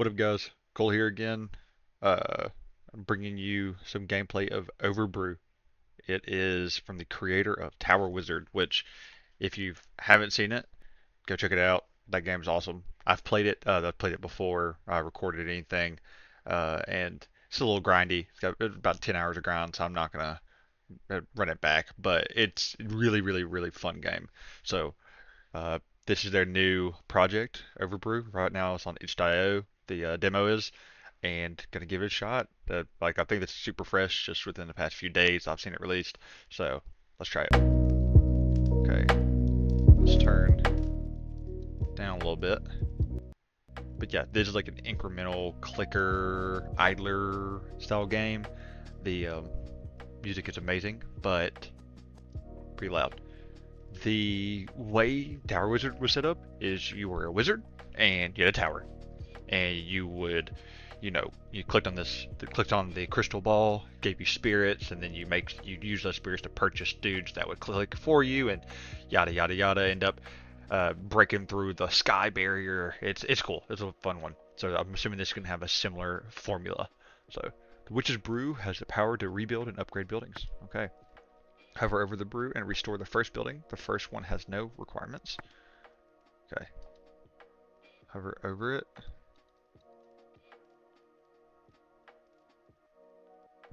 What up, guys? Cole here again. I'm bringing you some gameplay of Overbrew. It is from the creator of Tower Wizard, which, if you haven't seen it, go check it out. That game's awesome. I've played it. I've played it before I recorded anything, and it's a little grindy. It's got about 10 hours of grind, so I'm not gonna run it back. But it's really, really, really fun game. So uh, this is their new project, Overbrew. Right now it's on itch.io. The demo is, and gonna give it a shot. Like I think it's super fresh, just within the past few days I've seen it released. So let's try it. Okay, let's turn down a little bit. But yeah, this is like an incremental clicker idler style game. The music is amazing, but pretty loud. The way Tower Wizard was set up is you were a wizard and you had a tower, and you would, you clicked on the crystal ball, gave you spirits, and then you use those spirits to purchase dudes that would click for you, and yada yada yada, end up breaking through the sky barrier. It's cool. It's a fun one. So I'm assuming this can have a similar formula. So the Witch's Brew has the power to rebuild and upgrade buildings. Okay. Hover over the brew and restore the first building. The first one has no requirements. Okay. Hover over it.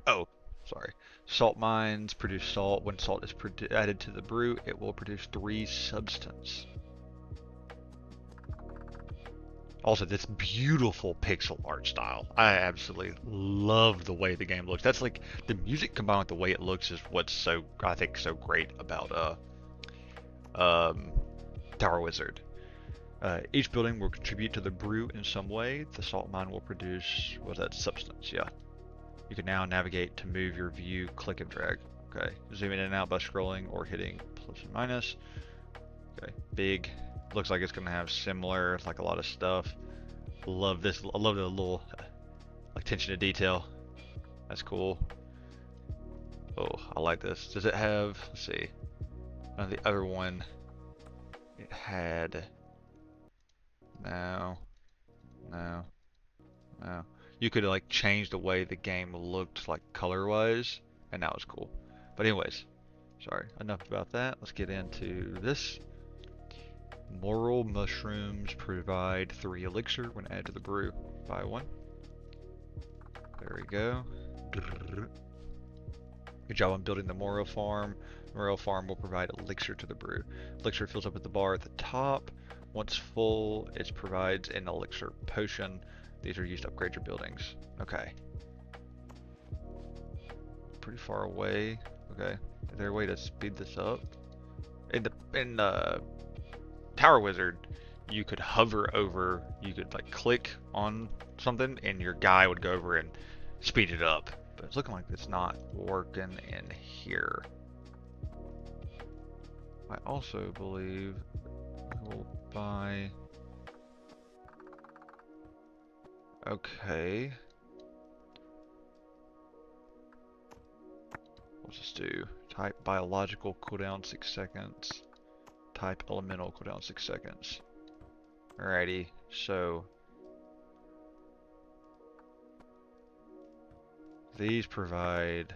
Oh, sorry. Salt mines produce salt. When salt is added to the brew, it will produce 3 substance. Also, this beautiful pixel art style. I absolutely love the way the game looks. That's like the music combined with the way it looks is what's so, I think, so great about um Tower Wizard. Each building will contribute to the brew in some way. The salt mine will produce, what's that, substance? Yeah. You can now navigate to move your view, click and drag. Okay, zoom in and out by scrolling or hitting plus and minus. Okay, big. Looks like it's gonna have similar, like a lot of stuff. Love this. I love the little attention to detail. That's cool. Oh, I like this. Does it have? Let's see. The other one, it had. No, no, no. You could like change the way the game looked, like color-wise, and that was cool. But anyways, sorry. Enough about that. Let's get into this. Moral mushrooms provide 3 elixir when added to the brew. Buy 1. There we go. Good job on building the Morrow Farm. Morrow Farm will provide elixir to the brew. Elixir fills up at the bar at the top. Once full, it provides an elixir potion. These are used to upgrade your buildings. Okay. Pretty far away. Okay. Is there a way to speed this up? In the Tower Wizard, you could hover over, you could like click on something, and your guy would go over and speed it up. But it's looking like it's not working in here. I also believe we'll buy. Okay. We'll just do type biological cooldown 6 seconds. Type elemental cooldown 6 seconds. Alrighty, so these provide.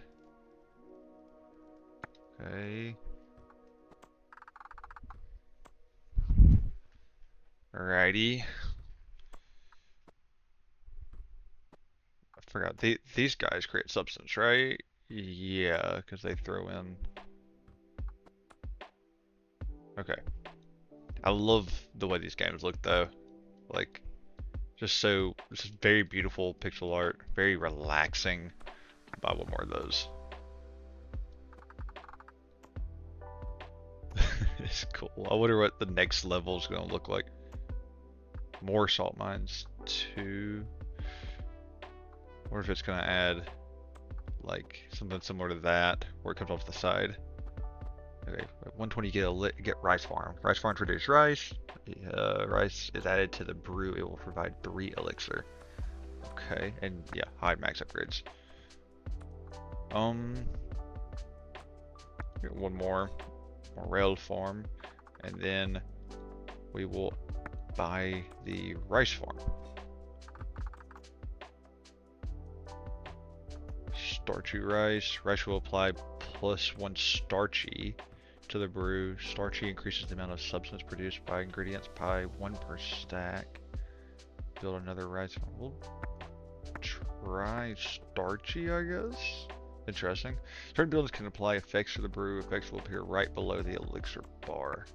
Okay. Alrighty. I forgot. These guys create substance, right? Yeah, because they throw in. Okay. I love the way these games look, though. Like, this is very beautiful pixel art, very relaxing. Buy 1 more of those. It's cool. I wonder what the next level is going to look like. More salt mines, 2. Or if it's going to add like something similar to that, where it comes off the side. Okay, 120 get rice farm. Rice farm produces rice. Rice is added to the brew. It will provide 3 elixir. Okay, and yeah, high max upgrades. Get 1 more morel farm, and then we will buy the rice farm. starchy rice. Rice will apply +1 starchy to the brew. Starchy increases the amount of substance produced by ingredients by 1 per stack. Build another rice farm. We'll try starchy, I guess. Interesting. Certain buildings can apply effects to the brew. Effects will appear right below the elixir bar.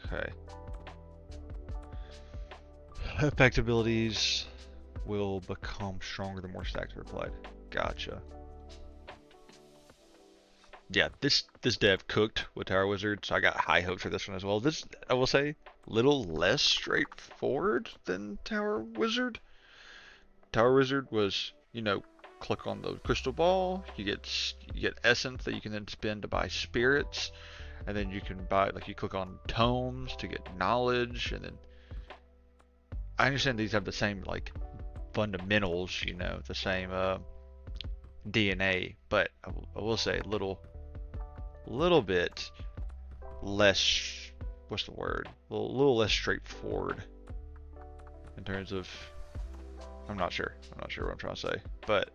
Okay. Effect abilities will become stronger the more stacks are applied. Gotcha. Yeah, this dev cooked with Tower Wizard, so I got high hopes for this one as well. This, I will say, little less straightforward than Tower Wizard. Tower Wizard was, click on the crystal ball, you get essence that you can then spend to buy spirits, and then you can buy, like, you click on tomes to get knowledge, and then I understand these have the same, like, fundamentals, the same DNA, but I will say little bit less, what's the word? A little less straightforward in terms of, I'm not sure what I'm trying to say, but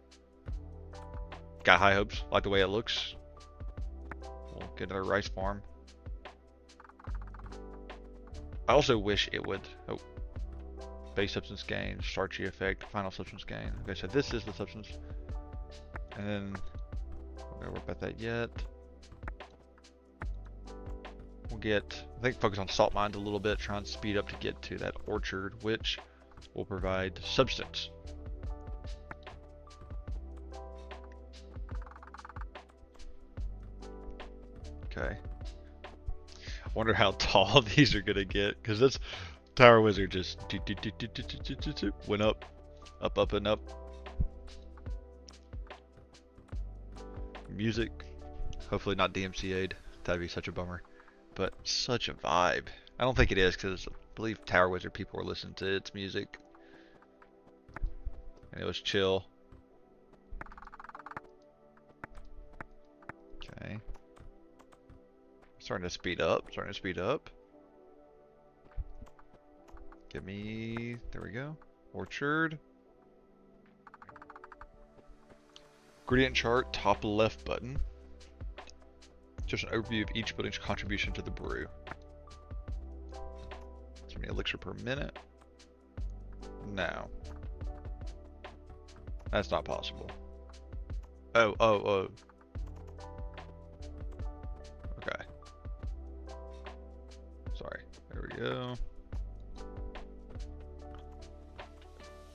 got high hopes, like the way it looks. We'll get another rice farm. I also wish it would, base substance gain, starchy effect, final substance gain. Okay, so this is the substance. And then, I'm gonna worry about that yet. We'll get, I think, focus on salt mines a little bit, try and speed up to get to that orchard, which will provide substance. Okay. I wonder how tall these are gonna get, because this Tower Wizard just went up, and up. Music, hopefully not DMCA'd. That'd be such a bummer. But such a vibe. I don't think it is, because I believe Tower Wizard people were listening to its music. And it was chill. Okay. Starting to speed up. Give me, there we go. Orchard. Gradient chart, top left button. Just an overview of each building's contribution to the brew. How many elixir per minute? No. That's not possible. Oh. Okay. Sorry. There we go.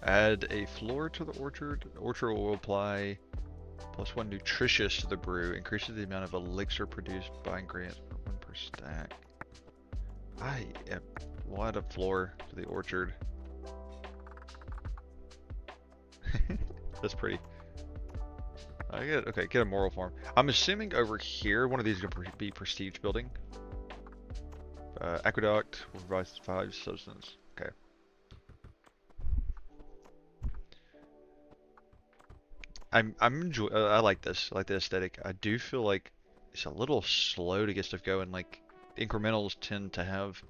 Add a floor to the orchard. The orchard will apply +1 nutritious to the brew. Increases the amount of elixir produced by ingredients per 1 per stack. We'll add a floor to the orchard. That's pretty. Okay, get a moral farm. I'm assuming over here, one of these is going to be prestige building. Aqueduct will provide 5 substance. Okay. I'm enjoying. I like this. I like the aesthetic. I do feel like it's a little slow to get stuff going. Like incrementals tend to have,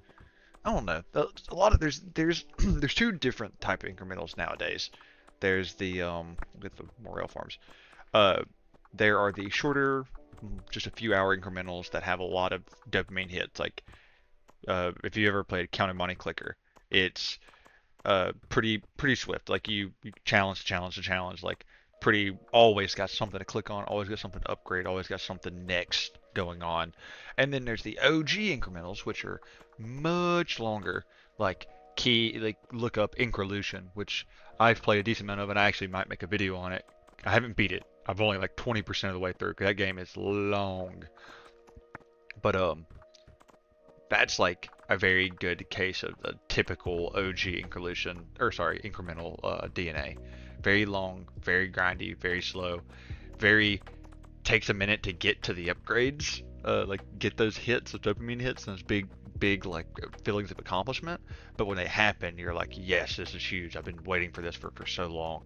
I don't know. A lot of there's there's 2 different type of incrementals nowadays. There's the with the morale farms. There are the shorter, just a few hour incrementals that have a lot of dopamine hits. Like if you ever played Count of Monte Clicker, it's pretty swift. Like you challenge, like always got something to click on, always got something to upgrade, always got something next going on. And then there's the OG incrementals, which are much longer, like look up Increlution, which I've played a decent amount of, and I actually might make a video on it. I haven't beat it. I've only like 20% of the way through, because that game is long. But that's like a very good case of the typical OG incremental DNA. Very long, very grindy, very slow, takes a minute to get to the upgrades, like get those hits, those dopamine hits, and those big like feelings of accomplishment. But when they happen, you're like, yes, this is huge. I've been waiting for this for so long.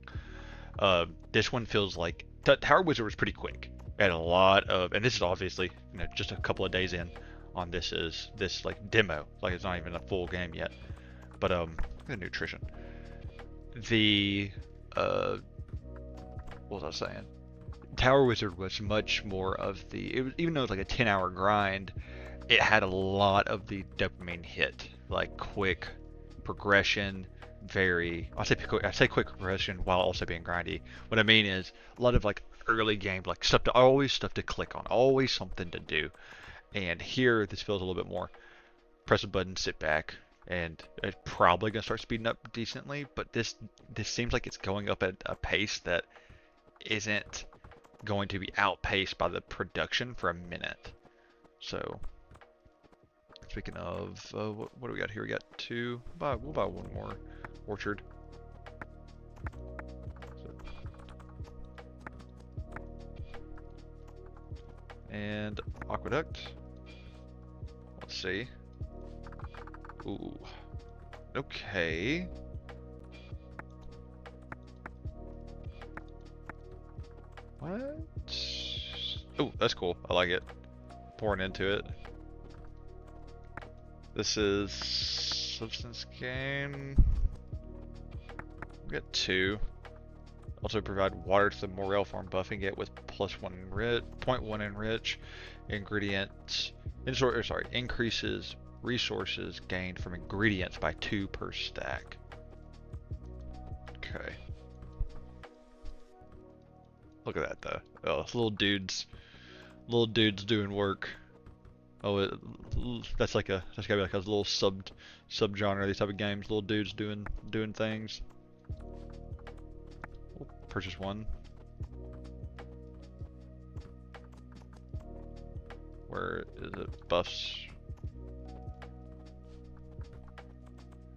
This one feels like Tower Wizard was pretty quick. Had a lot of, and this is obviously just a couple of days in on this like demo, like it's not even a full game yet. But the nutrition, the uh, what was I saying? Tower Wizard was much more of it was, even though it was like a 10-hour grind, it had a lot of the dopamine hit, like quick progression, I say quick progression while also being grindy. What I mean is a lot of like early game, like stuff to click on, always something to do. And here, this feels a little bit more press a button, sit back, and it's probably gonna start speeding up decently. But this seems like it's going up at a pace that isn't going to be outpaced by the production for a minute. So, speaking of, what do we got here? We got two. We'll buy one more orchard. So, and aqueduct. Let's see. Ooh. Okay. What? Oh, that's cool. I like it. Pouring into it. This is substance gain. We got 2. Also provide water to the morale farm, buffing it with +1 enrich, 0.1 enrich. Ingredients. Increases resources gained from ingredients by 2 per stack. Okay. Look at that though. Oh, little dudes doing work. Oh, that's gotta be like a little subgenre of these type of games. Little dudes doing things. We'll purchase one. Where is it? Buffs.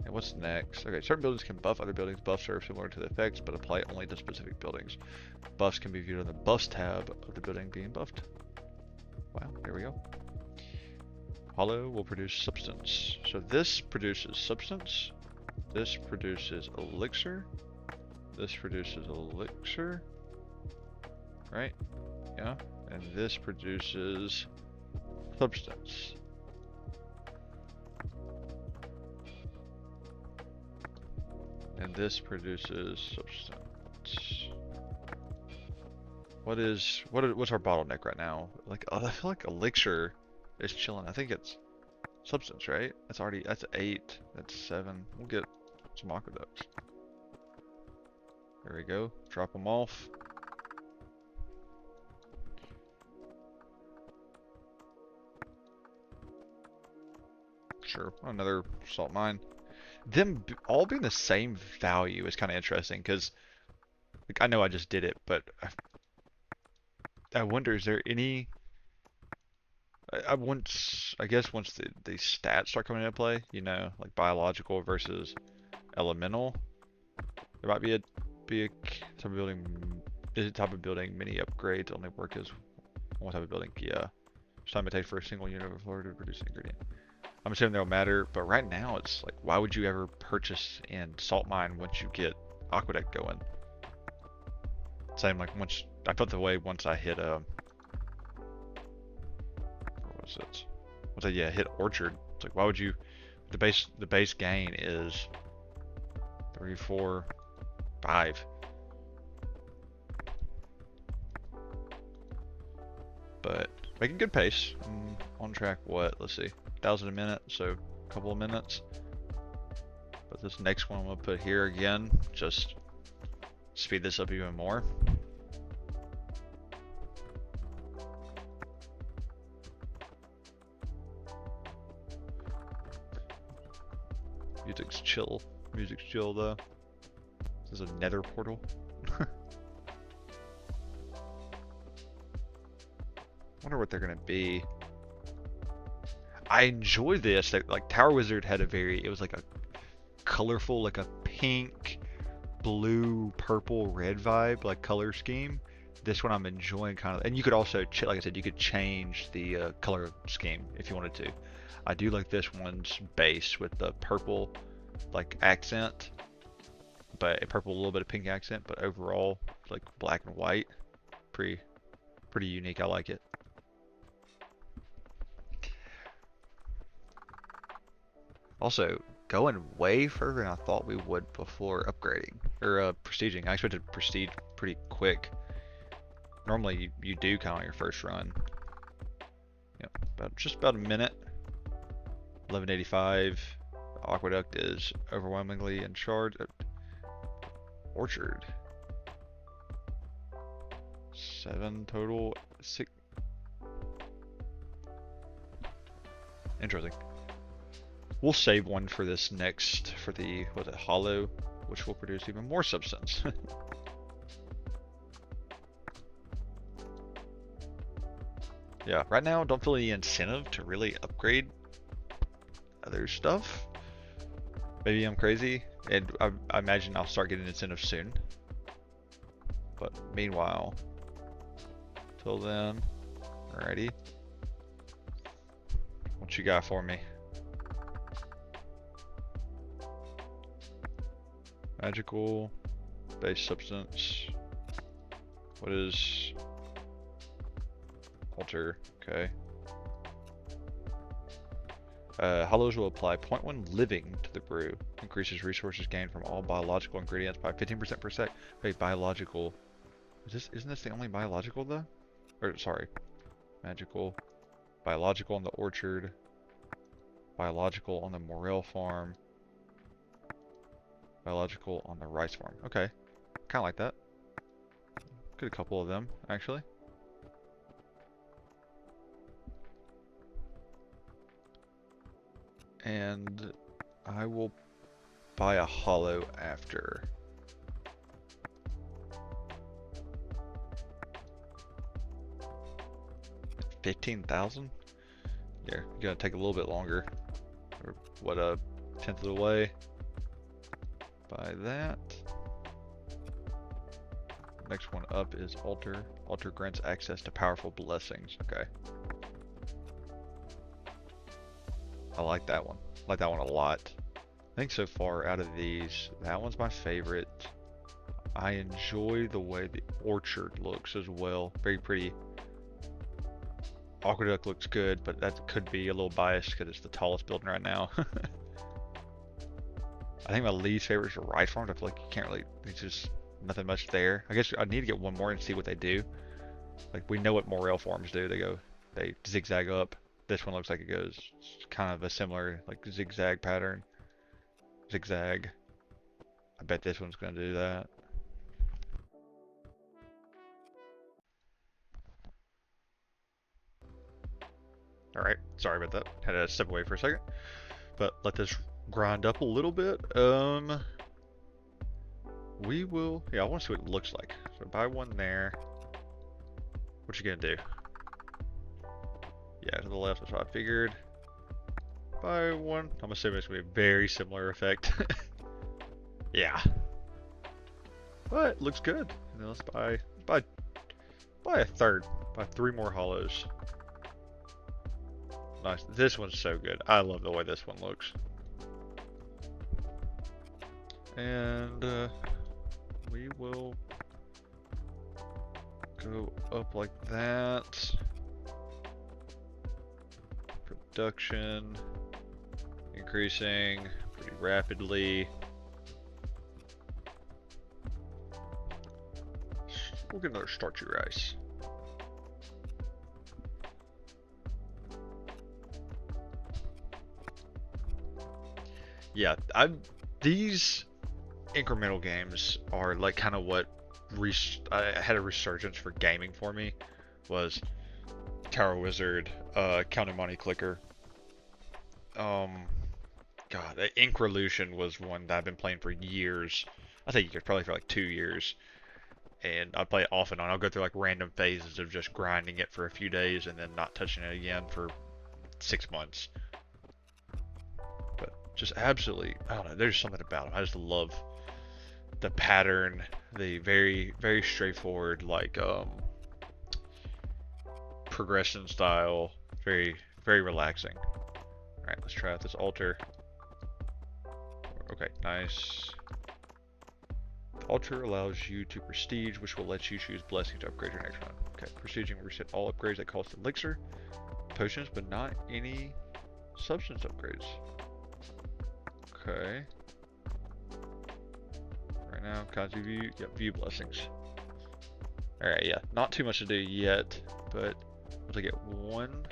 And what's next? Okay, certain buildings can buff other buildings. Buffs are similar to the effects, but apply only to specific buildings. Buffs can be viewed on the buffs tab of the building being buffed. Wow, there we go. Hollow will produce substance. So this produces substance. This produces elixir. This produces elixir. Right? Yeah. And this produces substance. And this produces substance. What's our bottleneck right now? Like, I feel like elixir is chilling. I think it's substance, right? That's 8. That's 7. We'll get some aqueducts. There we go. Drop them off. Sure. Another salt mine. Them all being the same value is kind of interesting because, like, I know I just did it, but I wonder, is there any? I guess once the stats start coming into play, you know, like biological versus elemental, there might be a type of building. Is it type of building mini upgrades only work as one type of building? Yeah. Time it takes for a single unit of flora to produce an ingredient. I'm assuming they'll matter, but right now it's like, why would you ever purchase in salt mine once you get aqueduct going? Same like I felt the way once I hit where was it? Once I hit orchard. It's like, why would you? The base gain is 3, 4, 5. But making good pace. I'm on track. What? Let's see. 1,000 a minute, so a couple of minutes. But this next one I'm gonna put here again, just speed this up even more. Music's chill though. This is a nether portal. Wonder what they're gonna be. I enjoy this. Like Tower Wizard had it was like a colorful, like a pink, blue, purple, red vibe, like color scheme. This one I'm enjoying kind of, and you could also, like I said, you could change the color scheme if you wanted to. I do like this one's base with the purple, like accent, but a purple, a little bit of pink accent, but overall, like black and white, pretty unique. I like it. Also, going way further than I thought we would before upgrading. or prestiging. I expected prestige pretty quick. Normally you do kind of on your first run. Yep, just about a minute. 1185. Aqueduct is overwhelmingly in charge. Orchard. 7 total. 6. Interesting. We'll save one for this next, for the, what's it, hollow, which will produce even more substance. Yeah, right now don't feel any incentive to really upgrade other stuff. Maybe I'm crazy, and I imagine I'll start getting incentives soon. But meanwhile, till then, alrighty. What you got for me? Magical, base substance. What is alter? Okay. Hollows will apply 0.1 living to the brew. Increases resources gained from all biological ingredients by 15% per sec. Wait, biological. Isn't this the only biological though? Or sorry, magical. Biological on the orchard. Biological on the morel farm. Biological on the rice farm. Okay, kind of like that. Get a couple of them actually. And I will buy a hollow after. $15,000? Yeah, you gotta take a little bit longer. Or what, a tenth of the way. Buy that. Next one up is altar. Altar grants access to powerful blessings. Okay. I like that one. I like that one a lot. I think so far out of these, that one's my favorite. I enjoy the way the orchard looks as well. Very pretty. Aqueduct looks good, but that could be a little biased because it's the tallest building right now. I think my least favorite is the rice farms. I feel like you can't really, there's just nothing much there. I guess I need to get one more and see what they do. Like, we know what morel farms do. They zigzag up. This one looks like it goes kind of a similar, like, zigzag pattern. Zigzag. I bet this one's going to do that. Alright, sorry about that. Had to step away for a second. But let this grind up a little bit. We will, yeah, I want to see what it looks like. So buy one there. What you gonna do? Yeah, to the left, that's what I figured. Buy one. I'm assuming it's gonna be a very similar effect. Yeah. But looks good. And then let's buy a third. Buy 3 more hollows. Nice. This one's so good. I love the way this one looks. And we will go up like that. Production increasing pretty rapidly. We'll get another starchy rice. Yeah, these incremental games are like kind of what I had a resurgence for gaming for me was Tower Wizard, Count of Monte Clicker. God, Increlution was one that I've been playing for years. I think probably for like 2 years. And I play it off and on. I'll go through like random phases of just grinding it for a few days and then not touching it again for 6 months. But just absolutely, I don't know, there's something about them. I just love the pattern, the very, very straightforward, like, progression style. Very, very relaxing. Alright, let's try out this altar. Okay, nice. The altar allows you to prestige, which will let you choose blessing to upgrade your next run. Okay, prestiging will reset all upgrades that cost elixir, potions, but not any substance upgrades. Okay. Alright, right now. Kaiju view. Yep, view blessings. Alright, yeah. Not too much to do yet, but once I get one,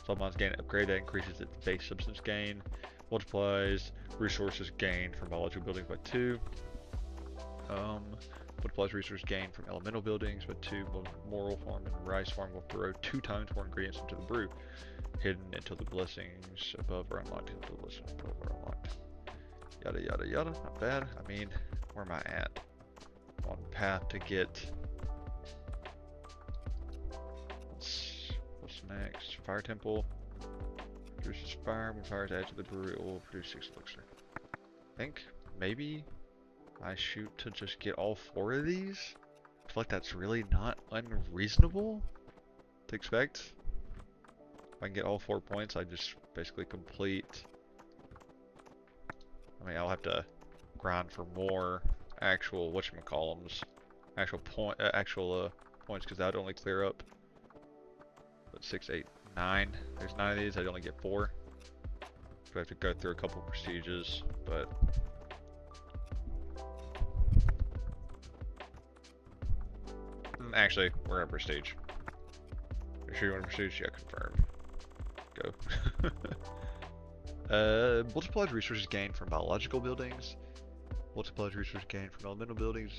Salmon's gain upgrade that increases its base substance gain, multiplies resources gained from biological buildings by 2. Multiplies resource gain from elemental buildings by 2. Moral farm and rice farm will throw 2 times more ingredients into the brew. Hidden until the blessings above are unlocked. Until the blessings above are unlocked. Yada yada yada. Not bad. I mean, where am I at? On path to get. What's next? Fire temple. Produces fire. When fire is added to the brew, it will produce 6 elixir. I think maybe I shoot to just get all 4 of these. I feel like that's really not unreasonable to expect. If I can get all 4 points, I just basically complete. I mean, I'll have to grind for more actual whatchamacallums, actual points, because that'd only clear up. But 6, 8, 9. There's 9 of these. I'd only get 4. So I have to go through a couple prestiges, but. Actually, we're at prestige. You sure you want to prestige? Yeah, confirmed. Go. Multiplied resources gained from biological buildings. Multiplied resources gained from elemental buildings.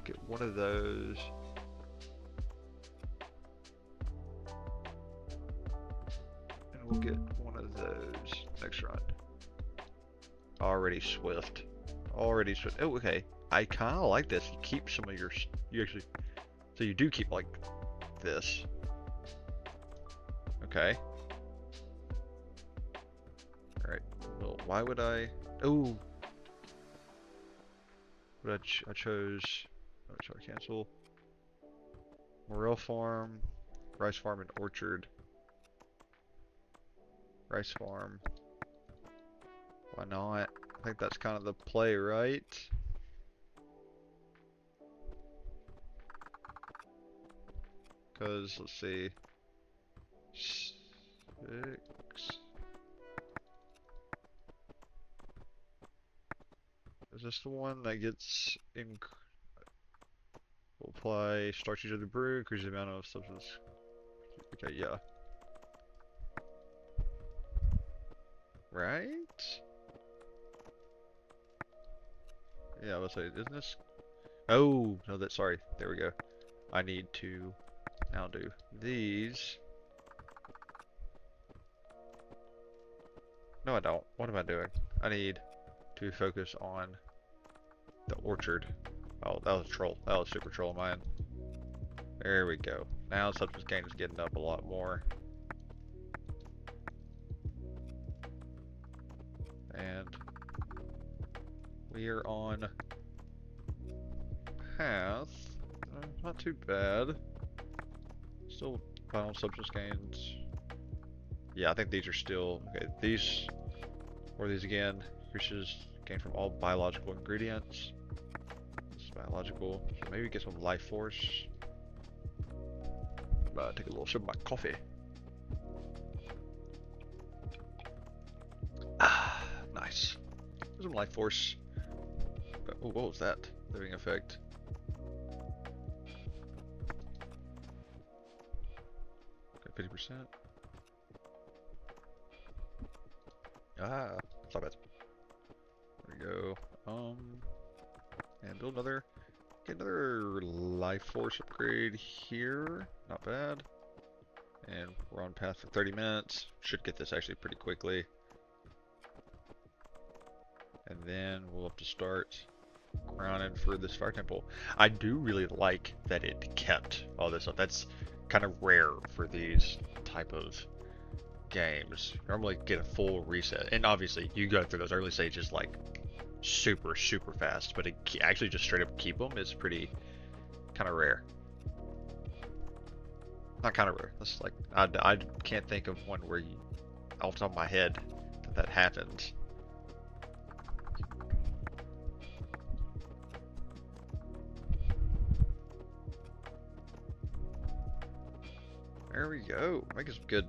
Get one of those. And we'll get one of those next run. Already swift. Already swift. Oh, okay. I kind of like this. You keep some of your. You actually. So you do keep like this. Okay. Alright. Well, why would I. Oh! What I chose. Oh, sorry, cancel. Morel farm. Rice farm and orchard. Rice farm. Why not? I think that's kind of the play, right? Because, let's see. 6. Is this the one that gets in? We'll apply starch to the brew, increase the amount of substance. Okay, yeah. Right? Yeah, let's say, isn't this? Oh, no, that's sorry. There we go. I need to now do these. No, I don't. What am I doing? I need to focus on the orchard. Oh, that was a troll. That was super troll of mine. There we go. Now substance gain is getting up a lot more. And we are on path. Not too bad. Still final substance gains. Yeah, I think these are still okay. These or these again. Increases gain from all biological ingredients. This is biological. So maybe get some life force. Take a little sip of my coffee. Ah, nice. There's some life force. Oh, what was that? Living effect. Okay, 50%. Ah, stop it. There we go. And build another. Get another life force upgrade here. Not bad. And we're on path for 30 minutes. Should get this actually pretty quickly. And then we'll have to start grinding for this fire temple. I do really like that it kept all this stuff. That's kind of rare for these type of games. Normally get a full reset. And obviously you go through those early stages like super fast, but it actually just straight up keep them is pretty kind of rare. Not kind of rare. That's like I can't think of one where you off the top of my head that happens. There we go. Make us good.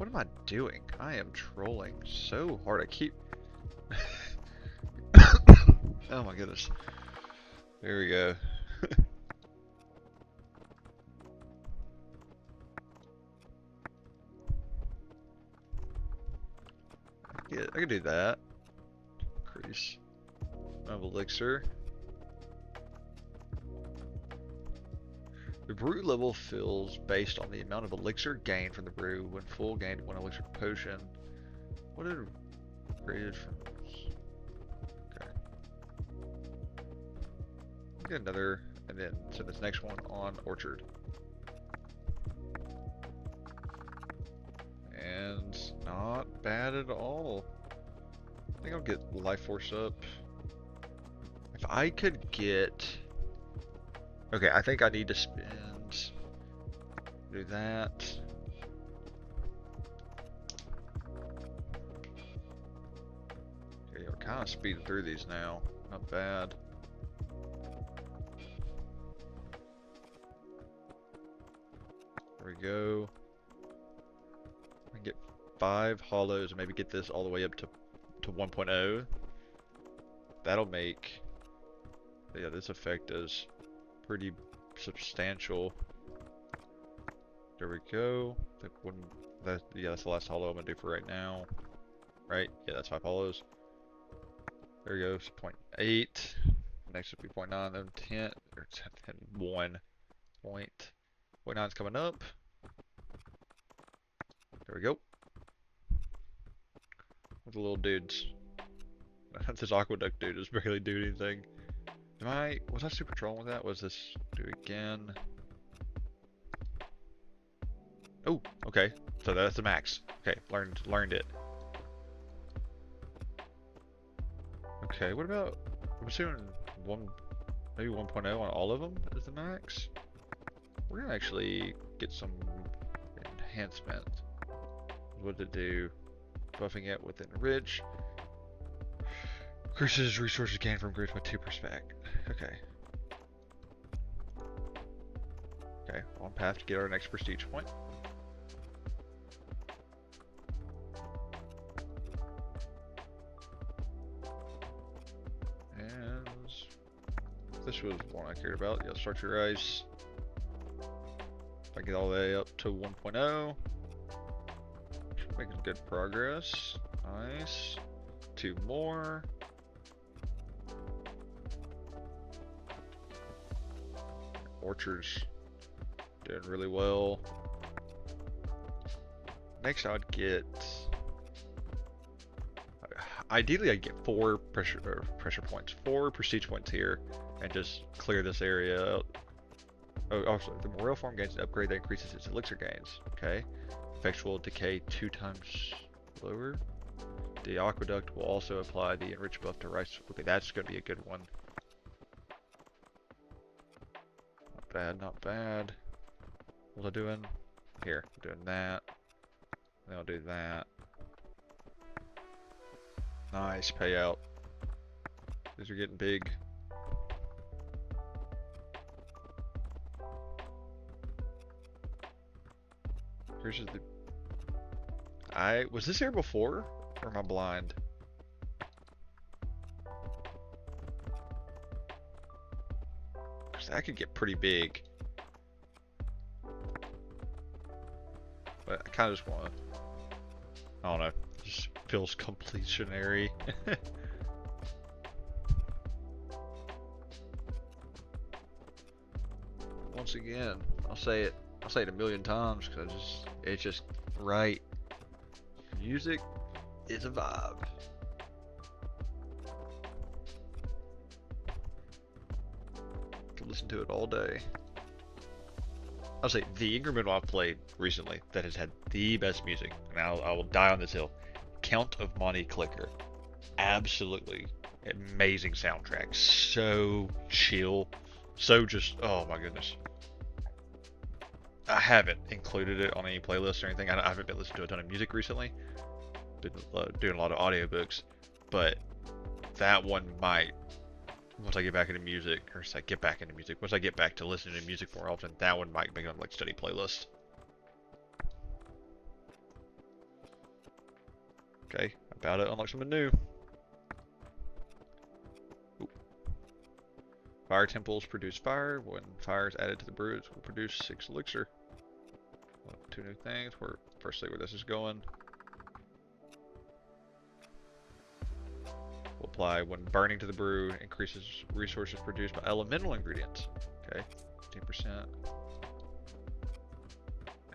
What am I doing? I am trolling so hard. I keep. Oh my goodness. There we go. Yeah, I could do that. Increase of elixir. The brew level fills based on the amount of elixir gained from the brew. When full, gained 1 elixir potion. What did created from? Okay. Get another, and then so this next one on orchard. And not bad at all. I think I'll get life force up. If I could get, okay, I think I need to spend, do that. Okay, we're kind of speeding through these now. Not bad. There we go. I can get 5 hollows and maybe get this all the way up to 1.0. That'll make, yeah, this effect is pretty substantial. There we go. I think yeah, that's the last hollow I'm gonna do for right now. Right? Yeah, that's 5 hollows. There goes 0.8. Next would be 0.9, then 10, or 10, 1. 0.9 is coming up. There we go. With the little dudes. This aqueduct dude is barely doing anything. Was I super trolling with that? Was this do again? Oh, okay. So that's the max. Okay, learned it. Okay, what about, I'm assuming maybe 1.0 on all of them is the max? We're gonna actually get some enhancement. What did it do? Buffing it with enrich. Increases resources gained from grids by 2 per spec. Okay. Okay, on path to get our next prestige point. And this was one I cared about. Yeah, structure ice. If I get all the way up to 1.0, making good progress. Nice. 2 more. Orchards doing really well. Next, I'd get. Ideally, I'd get 4 pressure points, 4 prestige points here, and just clear this area out. Oh, also, the morale form gains an upgrade that increases its elixir gains. Okay. Effectual decay 2 times lower. The aqueduct will also apply the enrich buff to rice. Okay, that's going to be a good one. Not bad, not bad. What am I doing? Here, I'm doing that. Then I'll do that. Nice payout. These are getting big. Here's the. Was this here before, or am I blind? Cause that could get pretty big. But I kind of just want to. I don't know. It just feels completionary. Once again, I'll say it a million times because it's just right. Music is a vibe. Could listen to it all day. I'll say the incremental I've played recently that has had the best music, and I will die on this hill. Count of Monte Clicker. Absolutely amazing soundtrack. So chill. So just, oh my goodness. I haven't included it on any playlist or anything. I haven't been listening to a ton of music recently. Been doing a lot of audiobooks, but that one might, once I get back into music, or once I get back to listening to music more often, that one might make it on like study playlist. Okay, about to unlock something new. Ooh. Fire temples produce fire. When fire is added to the brew, it will produce 6 elixir. Well, 2 new things. We're firstly where this is going. Will apply when burning to the brew, increases resources produced by elemental ingredients. Okay, 15%.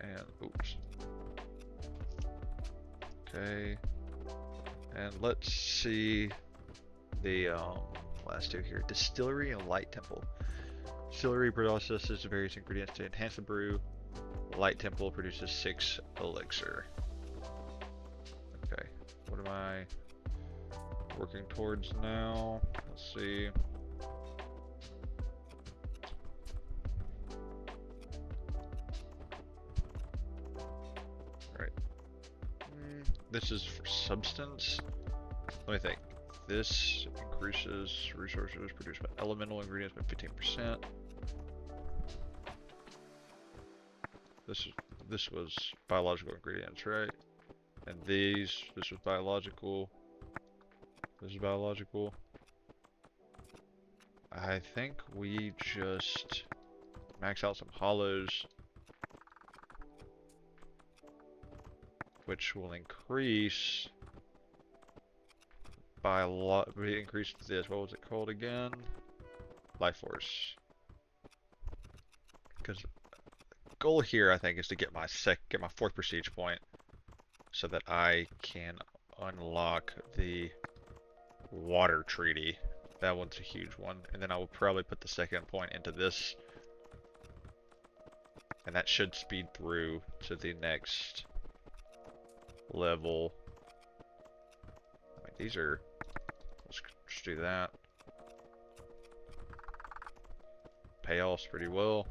And oops. Okay. And let's see the last 2 here. Distillery and Light Temple. Distillery processes various ingredients to enhance the brew. Light Temple produces 6 elixir. Okay, what am I working towards now? Let's see. All right. This is for substance. Let me think. This increases resources produced by elemental ingredients by 15%. This was biological ingredients, right? And this was biological. This is biological. I think we just max out some hollows, which will increase by a lot. We increased this. What was it called again? Life Force. Because goal here, I think, is to get my 4th prestige point, so that I can unlock the water treaty. That one's a huge one, and then I will probably put the 2nd point into this, and that should speed through to the next level. I mean, these are. Let's just do that. Payoffs pretty well.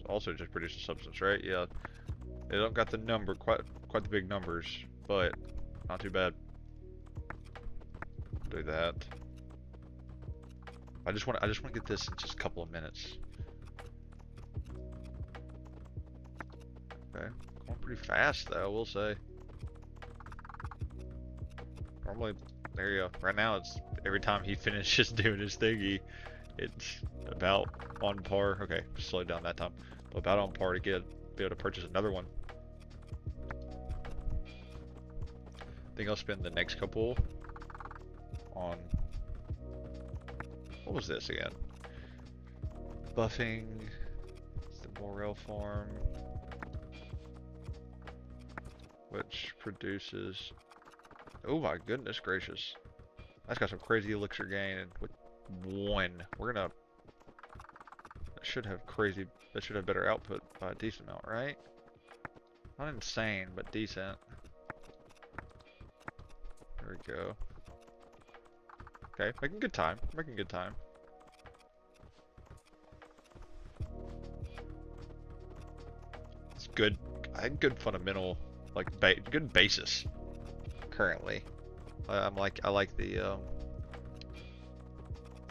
Also just produce a substance, right? Yeah. They don't got the number, quite the big numbers, but not too bad. Do that. I just want to get this in just a couple of minutes. Okay, going pretty fast though, I will say. Normally, there you go. Right now, it's every time he finishes doing his thingy, it's about on par. Okay, slowed down that time, but about on par to be able to purchase another one. I think I'll spend the next couple on, what was this again? Buffing the Morel farm, which produces, oh my goodness gracious, that's got some crazy elixir gain. And with 1, we're gonna, that should have better output by a decent amount, right? Not insane, but decent. There we go. Okay, making good time. Making good time. It's good. I think good fundamental, like good basis. Currently, I like the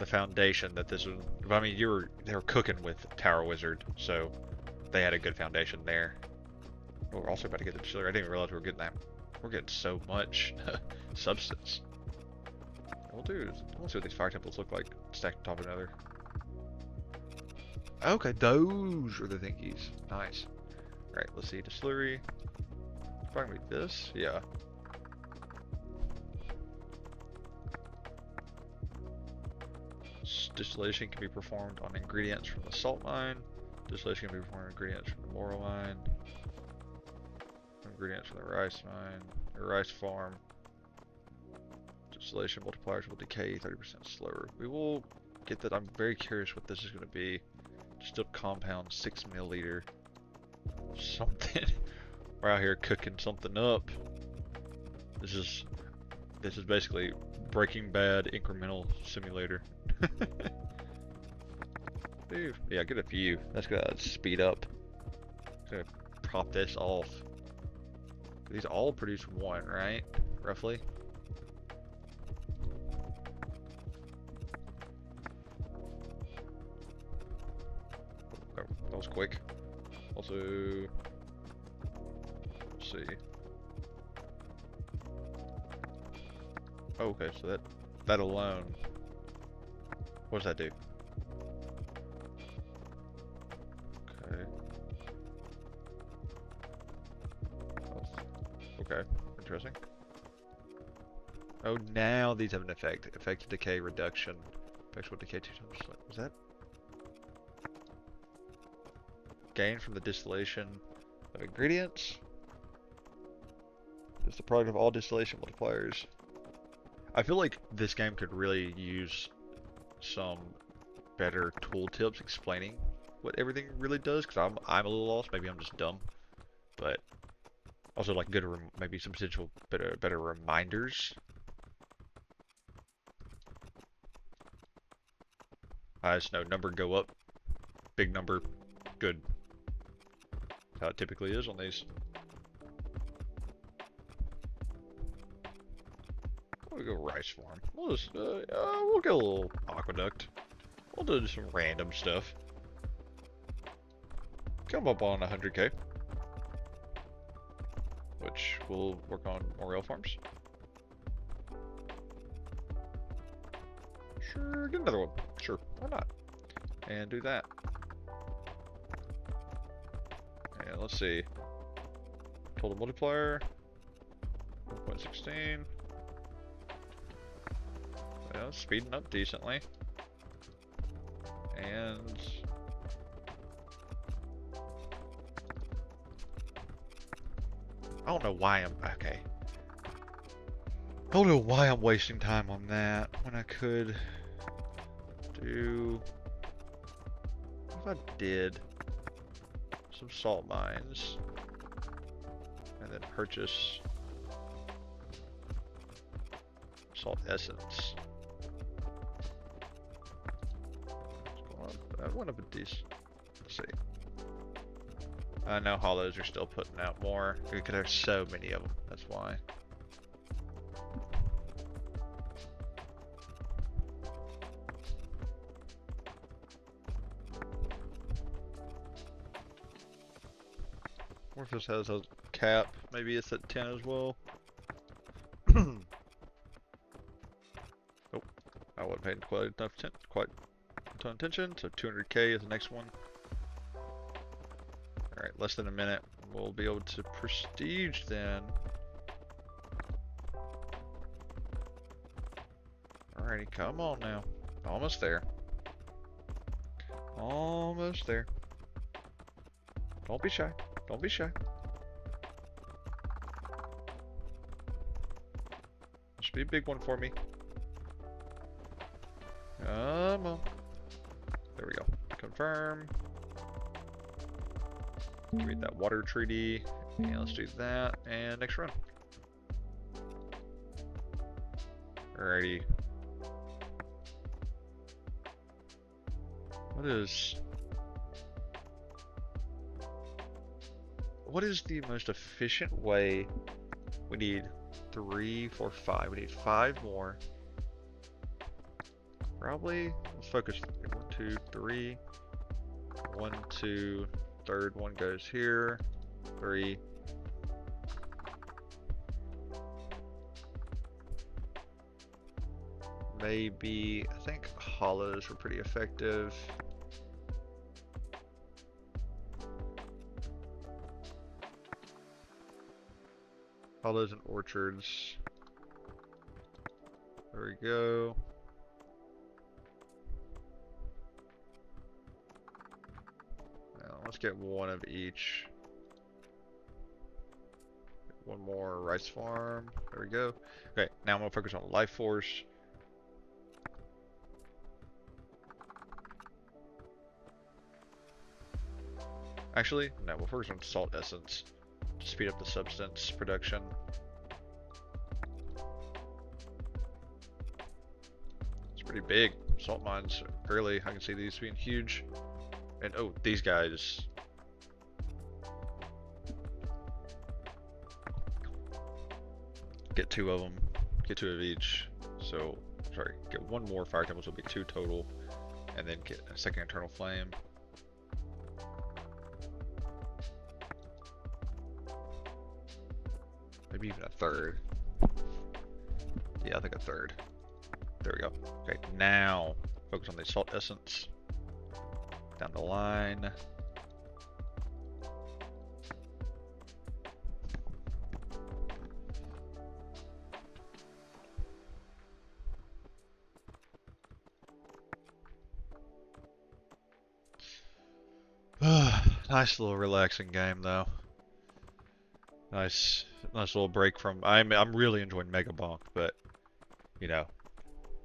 foundation that this was. I mean, they were cooking with Tower Wizard, so they had a good foundation there. But we're also about to get the distillery. I didn't even realize we were getting that. We're getting so much substance. We'll do. Let's see what these fire temples look like stacked on top of another. Okay, those are the thingies. Nice. All right, let's see. Distillery. It's probably gonna be this. Yeah. Distillation can be performed on ingredients from the salt mine. Distillation can be performed on ingredients from the Morel mine. Ingredients from the rice mine, or rice farm. Distillation multipliers will decay 30% slower. We will get that. I'm very curious what this is going to be. Distilled compound 6 milliliter. Something. We're out here cooking something up. This is basically Breaking Bad incremental simulator. Dude, yeah, get a few. That's gonna speed up. Gonna prop this off. These all produce 1, right? Roughly. Oh, that was quick. Also, let's see. Oh, okay, so that alone, what does that do? Okay. Okay, interesting. Oh, now these have an effect. Effective decay reduction. Effectual decay 2 times. Was that? Gain from the distillation of ingredients. It's the product of all distillation multipliers. I feel like this game could really use some better tool tips explaining what everything really does, because I'm a little lost. Maybe I'm just dumb, but also like good maybe some potential better reminders. I just know number go up, big number, good. That's how it typically is on these. We'll go rice farm. We'll just we'll get a little aqueduct. We'll do some random stuff. Come up on 100k, which we'll work on more rail farms. Sure, get another one. Sure, why not? And do that. And let's see. Total multiplier 1.16. Well, speeding up decently. And I don't know why I'm okay. I don't know why I'm wasting time on that when I could do. What if I did some salt mines and then purchase salt essence? I want to put these. Let's see. I know hollows are still putting out more because there's so many of them. That's why. Morphos has a cap. Maybe it's at 10 as well. Oh, I wasn't paying quite a ton of attention. So 200k is the next one. Alright, less than a minute. We'll be able to prestige then. Alrighty, come on now. Almost there. Almost there. Don't be shy. Don't be shy. This should be a big one for me. Come on. There we go. Confirm. Give me that water treaty. And let's do that. And next run. Alrighty. What is the most efficient way? We need 3, 4, 5. We need 5 more. Probably. Let's focus. 1, 2, 3. 1, 2. Third one goes here. 3. Maybe. I think hollows were pretty effective. Hollows and orchards. There we go. Now let's get one of each. One more rice farm. There we go. Okay, now I'm gonna focus on life force. Actually, no, we'll focus on salt essence to speed up the substance production. It's pretty big. Salt mines early. I can see these being huge. And oh, these guys. Get 2 of them. Get 2 of each. So, sorry, get 1 more fire temples, will be 2 total. And then get a second eternal flame. Maybe even a third. Yeah, I think a third. There we go. Okay, now focus on the salt essence. Down the line. Nice little relaxing game though. Nice, nice little break from. I'm really enjoying Mega Bonk, but you know,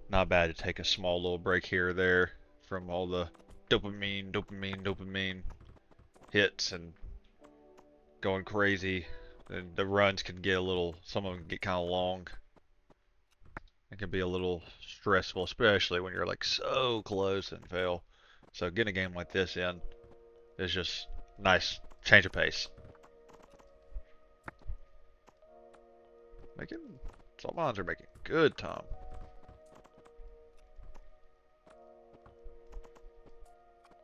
not bad to take a small little break here or there from all the dopamine hits and going crazy. And the runs can get a little. Some of them get kind of long. It can be a little stressful, especially when you're like so close and fail. So getting a game like this in is just nice change of pace. Making Salmons are making good time.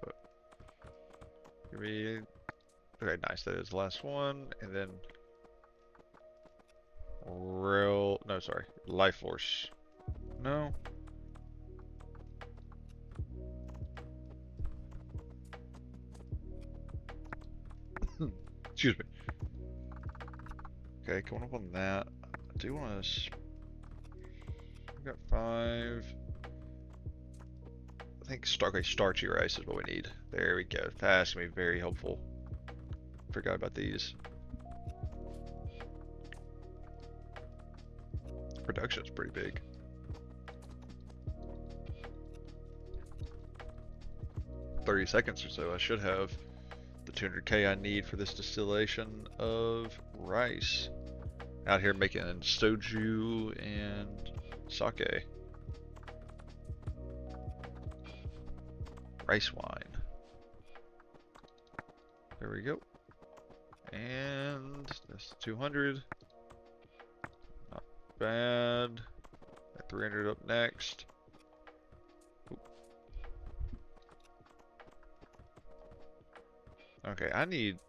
But give me okay, nice. That is the last one, and then no, sorry, life force. No. Excuse me. Okay, coming up on that. I do want to. We got 5. I think starchy rice is what we need. There we go. That's gonna be very helpful. Forgot about these. Production's pretty big. "30 seconds or so. I should have the 200k I need for this distillation of rice. Out here making soju and sake. Rice wine. There we go. And that's 200. Not bad. 300 up next. Oop. Okay, I need.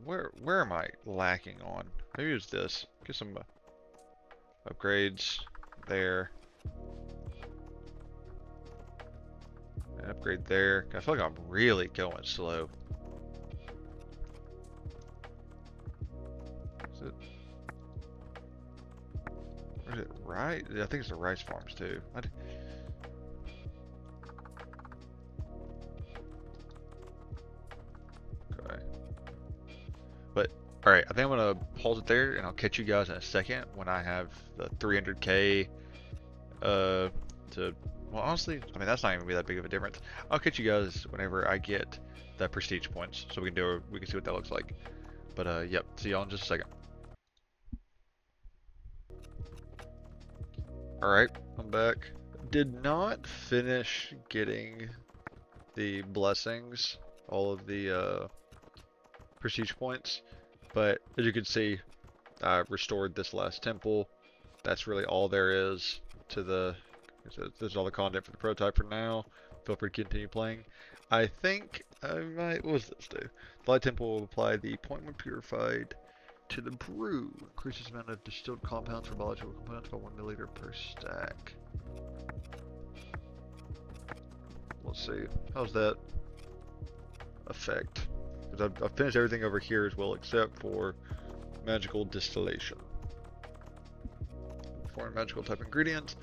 Where am I lacking on? Maybe it's this. Get some upgrades there. And upgrade there. I feel like I'm really going slow. Is it? Or is it right? I think it's the rice farms too. Okay. But alright, I think I'm gonna pause it there and I'll catch you guys in a second when I have the 300k to well honestly, I mean that's not even gonna be that big of a difference. I'll catch you guys whenever I get the prestige points so we can see what that looks like. But yep, see y'all in just a second. Alright, I'm back. Did not finish getting the blessings, all of the prestige points, but as you can see, I restored this last temple. That's really all there is to the. This is all the content for the prototype for now. Feel free to continue playing. I think I might. What does this do? The light temple will apply the point when purified to the brew. Increases the amount of distilled compounds for biological components by 1 milliliter per stack. Let's see. How's that affect? Because I've finished everything over here as well except for magical distillation. Foreign magical type ingredients.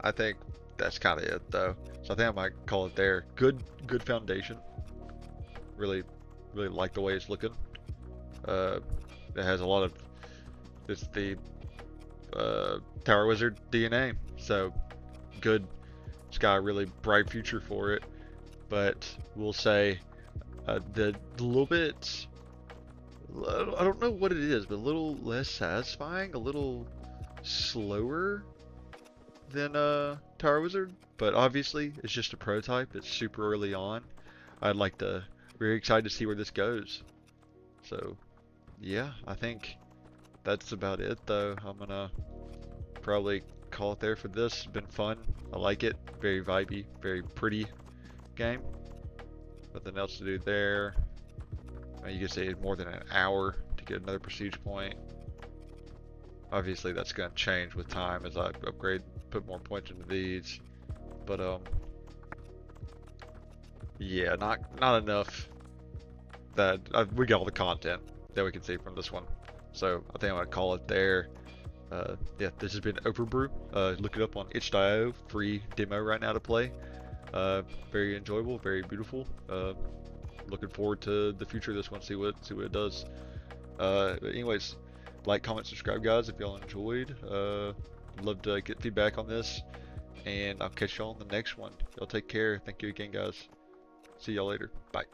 I think that's kind of it though. So I think I might call it there. Good foundation. Really like the way it's looking. It has a lot of it's the Tower Wizard DNA. So good. It's got a really bright future for it. But we'll say the little bit. I don't know what it is, but a little less satisfying, a little slower than Tower Wizard. But obviously, it's just a prototype. It's super early on. I'd like to. Very excited to see where this goes. So, yeah, I think that's about it. Though I'm gonna probably call it there for this. It's been fun. I like it. Very vibey, very pretty game. Nothing else to do there. You can say more than an hour to get another prestige point. Obviously, that's going to change with time as I upgrade, put more points into these. But yeah, not enough that we got all the content that we can see from this one. So I think I'm gonna call it there. Yeah, this has been Overbrew. Look it up on itch.io, free demo right now to play. Very enjoyable, very beautiful. Looking forward to the future of this one. See what it does. But anyways, like, comment, subscribe, guys, if y'all enjoyed. Love to get feedback on this, and I'll catch y'all on the next one. Y'all take care. Thank you again, guys. See y'all later. Bye.